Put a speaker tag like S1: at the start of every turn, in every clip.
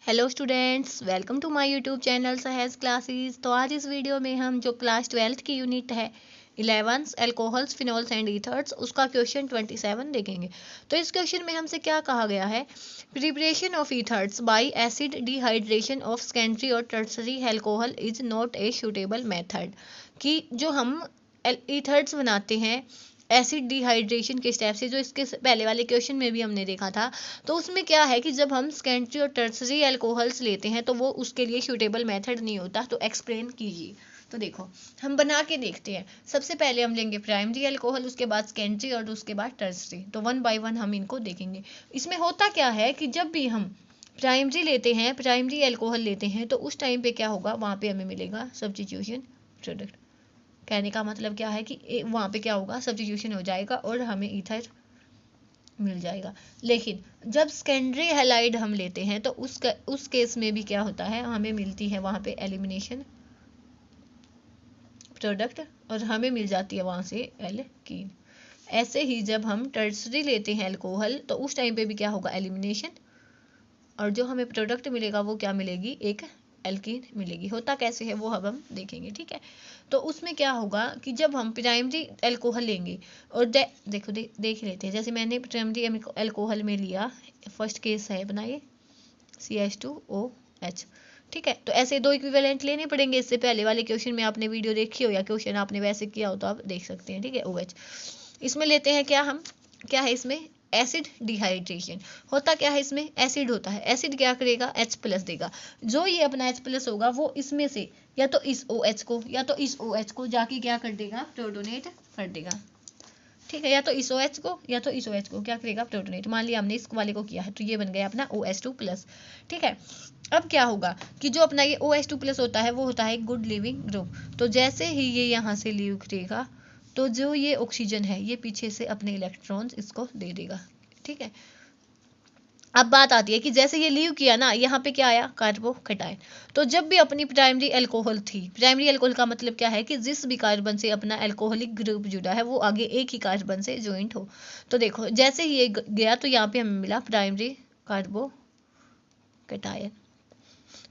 S1: Hello students, welcome to my YouTube channel Sahej classes. तो आज इस वीडियो में हम जो क्लास 12th की यूनिट है 11 एल्कोहल्स फिनोल्स एंड ईथर्स उसका क्वेश्चन 27 देखेंगे। तो इस क्वेश्चन में हमसे क्या कहा गया है, preparation of ethers by acid dehydration of secondary और tertiary alcohol is not a suitable method. कि जो हम ईथर्स बनाते हैं एसिड डिहाइड्रेशन के स्टेप से, जो इसके पहले वाले क्वेश्चन में भी हमने देखा था, तो उसमें क्या है कि जब हम सेकेंडरी और टर्सरी अल्कोहल्स लेते हैं तो वो उसके लिए सूटेबल मेथड नहीं होता। तो एक्सप्लेन कीजिए। तो देखो, हम बना के देखते हैं। सबसे पहले हम लेंगे प्राइमरी अल्कोहल, उसके बाद सेकेंडरी और उसके बाद टर्सरी। तो वन बाय वन हम इनको देखेंगे। इसमें होता क्या है कि जब भी हम प्राइमरी लेते हैं, प्राइमरी अल्कोहल लेते हैं, तो उस टाइम पे क्या होगा, वहाँ पे हमें मिलेगा सब्स्टिट्यूशन प्रोडक्ट। कहने का मतलब क्या है कि वहाँ पे क्या होगा, सब्स्टिट्यूशन हो जाएगा और हमें ईथर मिल जाएगा। लेकिन जब सेकेंडरी हैलाइड हम लेते हैं तो उस केस में भी क्या होता है, हमें मिलती है वहाँ पे एलिमिनेशन प्रोडक्ट और हमें मिल जाती है वहाँ से एल्कीन। ऐसे ही जब हम टर्सरी लेते हैं अल्कोहल तो उस टाइम पे भी क्या होगा, एलिमिनेशन, और जो हमें प्रोडक्ट मिलेगा वो क्या मिलेगी, एक एल्कीन मिलेगी। होता कैसे है वो अब हम देखेंगे, ठीक है। तो उसमें क्या होगा कि जब हम प्राइमरी अल्कोहल लेंगे और देखो देख लेते हैं। जैसे मैंने प्राइमरी अल्कोहल में लिया, फर्स्ट केस है अपना ये CH2OH, ठीक है। तो ऐसे दो इक्विवेलेंट लेने पड़ेंगे। इससे पहले वाले क्वेश्चन में आपने वीडियो देखी हो या क्वेश्चन आपने वैसे किया हो तो आप देख सकते हैं, ठीक है। OH इसमें लेते हैं क्या हम, क्या है इसमें एसिड डिहाइड्रेशन। होता क्या है, इसमें एसिड होता है। एसिड क्या करेगा, H+ देगा। जो ये अपना H+ होगा वो इसमें से या तो इस OH को या तो इस OH को जाके क्या कर देगा, प्रोटोनेट कर देगा, ठीक है। या तो इस OH को या तो इस OH को क्या करेगा, प्रोटोनेट। मान लिया हमने इस वाले को किया है तो ये बन गया अपना OH2+, ठीक है। अब क्या होगा कि जो अपना ये OH2+ होता है वो होता है एक गुड लिविंग ग्रुप। तो जैसे ही ये यहाँ से लीव करेगा तो जो ये ऑक्सीजन है ये पीछे से अपने इलेक्ट्रॉन्स इसको दे देगा, ठीक है। अब बात आती है कि जैसे ये लीव किया ना, यहाँ पे क्या आया, कार्बोकैटायन। तो जब भी अपनी प्राइमरी अल्कोहल थी, प्राइमरी अल्कोहल का मतलब क्या है कि जिस भी कार्बन से अपना अल्कोहलिक ग्रुप जुड़ा है वो आगे एक ही कार्बन से ज्वाइंट हो। तो देखो जैसे ही ये गया तो यहाँ पे हमें मिला प्राइमरी कार्बोकैटायन।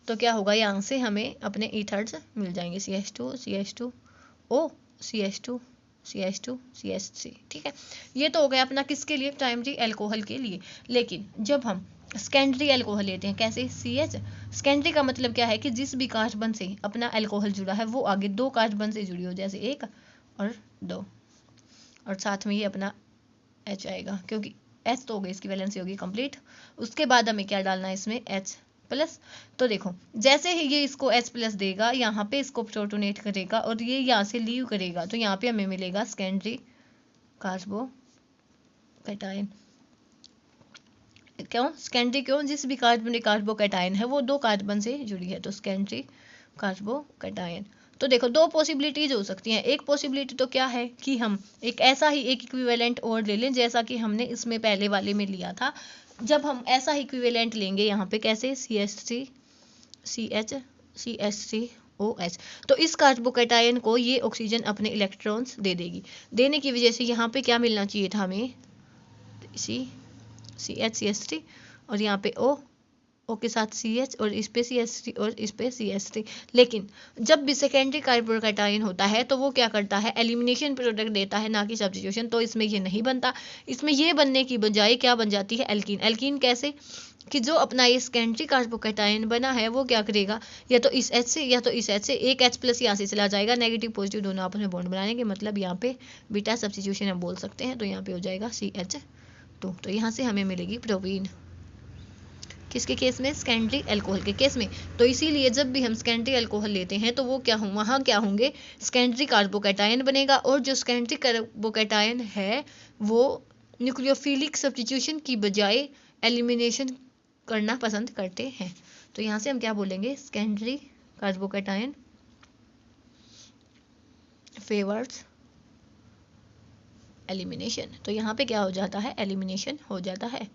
S1: तो क्या होगा, यहाँ से हमें अपने ईथर्स मिल जाएंगे, CH2 CH2O CH2 CH2 CH3, ठीक है। ये तो हो गया अपना किसके लिए, प्राइमरी अल्कोहल के लिए। लेकिन जब हम सेकेंडरी अल्कोहल लेते हैं, कैसे, CH। सेकेंडरी का मतलब क्या है कि जिस भी कार्बन से अपना अल्कोहल जुड़ा है वो आगे दो कार्बन से जुड़ी हो, जैसे 1 और 2, और साथ में ये अपना H आएगा क्योंकि H तो हो गई, इसकी वैलेंसी होगी कंप्लीट। उसके बाद हमें क्या डालना है इसमें, H+। तो देखो जैसे ही ये इसको H+ देगा, यहाँ पे इसको प्रोटोनेट करेगा और ये यहाँ से लीव करेगा तो यहाँ पे हमें मिलेगा सेकेंडरी कार्बोकैटायन। क्यों सेकेंडरी, क्यों, जिस भी कार्बन कार्बोकैटायन है वो दो कार्बन से जुड़ी है, तो सेकेंडरी कार्बोकैटायन। तो देखो दो पॉसिबिलिटीज हो सकती हैं। एक पॉसिबिलिटी तो क्या है कि हम एक ऐसा ही एक इक्विवेलेंट और ले लें जैसा कि हमने इसमें पहले वाले में लिया था। जब हम ऐसा ही इक्विवेलेंट लेंगे यहाँ पे, कैसे, CH3 CH CH3OH, तो इस कार्बोकैटायन को ये ऑक्सीजन अपने इलेक्ट्रॉन्स दे देगी। देने की वजह से यहाँ पे क्या मिलना चाहिए था हमें, CH3 और यहाँ पे O के साथ CH और इस पे CH3 और इस पे CH3। लेकिन जब भी सेकेंडरी कार्बोकैटायन होता है तो वो क्या करता है, एलिमिनेशन प्रोडक्ट देता है, ना कि सब्स्टिट्यूशन। तो इसमें ये नहीं बनता। इसमें ये बनने की बजाय क्या बन जाती है, एल्कीन। एल्कीन कैसे, कि जो अपना ये सेकेंडरी कार्बोकैटायन बना है वो क्या करेगा, या तो इस H से या तो इस H से, एक H+ यहाँ से चला जाएगा, नेगेटिव पॉजिटिव दोनों आपस में बॉन्ड बनाने के मतलब यहाँ पे बीटा सब्स्टिट्यूशन हम बोल सकते हैं। तो यहाँ पे हो जाएगा CH2। तो यहाँ से हमें मिलेगी प्रोपीन, किसके केस में, सेकेंडरी अल्कोहल के केस में। तो इसीलिए जब भी हम सेकेंडरी अल्कोहल लेते हैं तो वो क्या हो, वहाँ क्या होंगे, सेकेंडरी कार्बोकैटायन बनेगा। और जो सेकेंडरी कार्बोकैटायन है वो न्यूक्लियोफिलिक सब्स्टिट्यूशन की बजाय एलिमिनेशन करना पसंद करते हैं। तो यहाँ से हम क्या बोलेंगे, सेकेंडरी कार्बोकैटायन फेवर्स एलिमिनेशन। तो यहाँ पे क्या हो जाता है, एलिमिनेशन हो जाता है।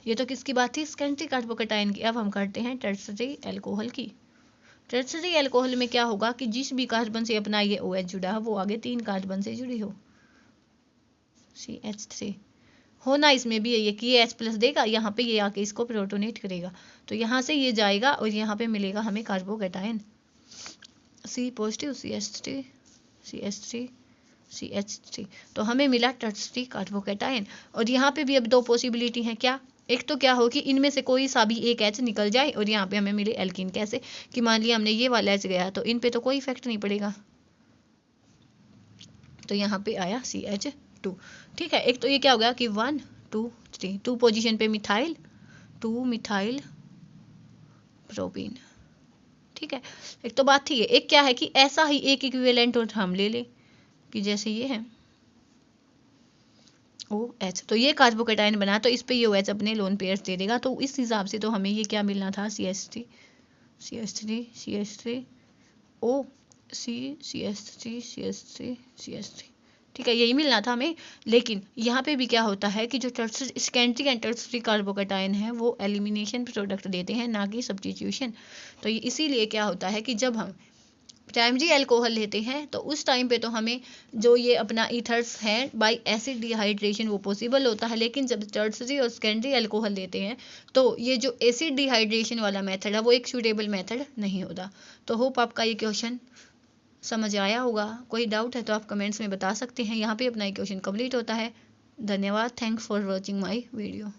S1: ये तो किसकी बात थी, सेकेंडरी कार्बोकैटायन की। अब हम करते हैं टर्सरी अल्कोहल की। टर्सरी अल्कोहल में क्या होगा कि जिस भी कार्बन से अपना ये OH जुड़ा है वो आगे 3 कार्बन से जुड़ी हो, CH3 होना इसमें भी ये कि ये H प्लस देगा, यहाँ पे ये आके इसको प्रोटोनेट करेगा, तो यहाँ से ये जाएगा और यहाँ पे मिलेगा हमें carbocation C positive CH3 CH3 CH3, तो हमें मिला टर्सरी कार्बोकैटायन। और यहाँ पे भी अब दो पॉसिबिलिटी हैं, क्या, एक तो क्या हो कि इनमें से कोई सा भी एक H निकल जाए और यहाँ पे हमें मिले एल्कीन। कैसे कि मान लिया हमने ये वाला H गया तो इन पे तो कोई इफेक्ट नहीं पड़ेगा, तो यहाँ पे आया CH2। ठीक है, एक तो ये क्या हो गया कि 1 2 3 2 पोजीशन पे मिथाइल 2 मिथाइल प्रोपीन। ठीक है, एक तो बात थी। एक क्या है कि ऐसा ही एक इक्विवेलेंट और हम ले लें कि जैसे ये है OH, तो ये कार्बोकैटायन बना, तो इस पे ये OH अपने लोन पेयर्स दे देगा, तो इस हिसाब से तो हमें ये क्या मिलना था CH3 CH3 CH3 O CH3 CH3 CH3। ठीक है, यही मिलना था हमें। लेकिन यहाँ पे भी क्या होता है कि जो tertiary secondary and tertiary carbocation है वो एलिमिनेशन प्रोडक्ट देते हैं, ना कि सब्स्टिट्यूशन। तो ये इसीलिए क्या होता है कि जब हम प्राइमरी अल्कोहल लेते हैं तो उस टाइम पे तो हमें जो ये अपना ईथर्स है बाय एसिड डिहाइड्रेशन वो पॉसिबल होता है, लेकिन जब टर्सरी और सेकेंडरी अल्कोहल लेते हैं तो ये जो एसिड डिहाइड्रेशन वाला मेथड है वो एक सूटेबल मेथड नहीं होता। तो होप आपका ये क्वेश्चन समझ आया होगा। कोई डाउट है तो आप कमेंट्स में बता सकते हैं। यहाँ पे अपना क्वेश्चन कंप्लीट होता है। धन्यवाद, thanks for watching my video.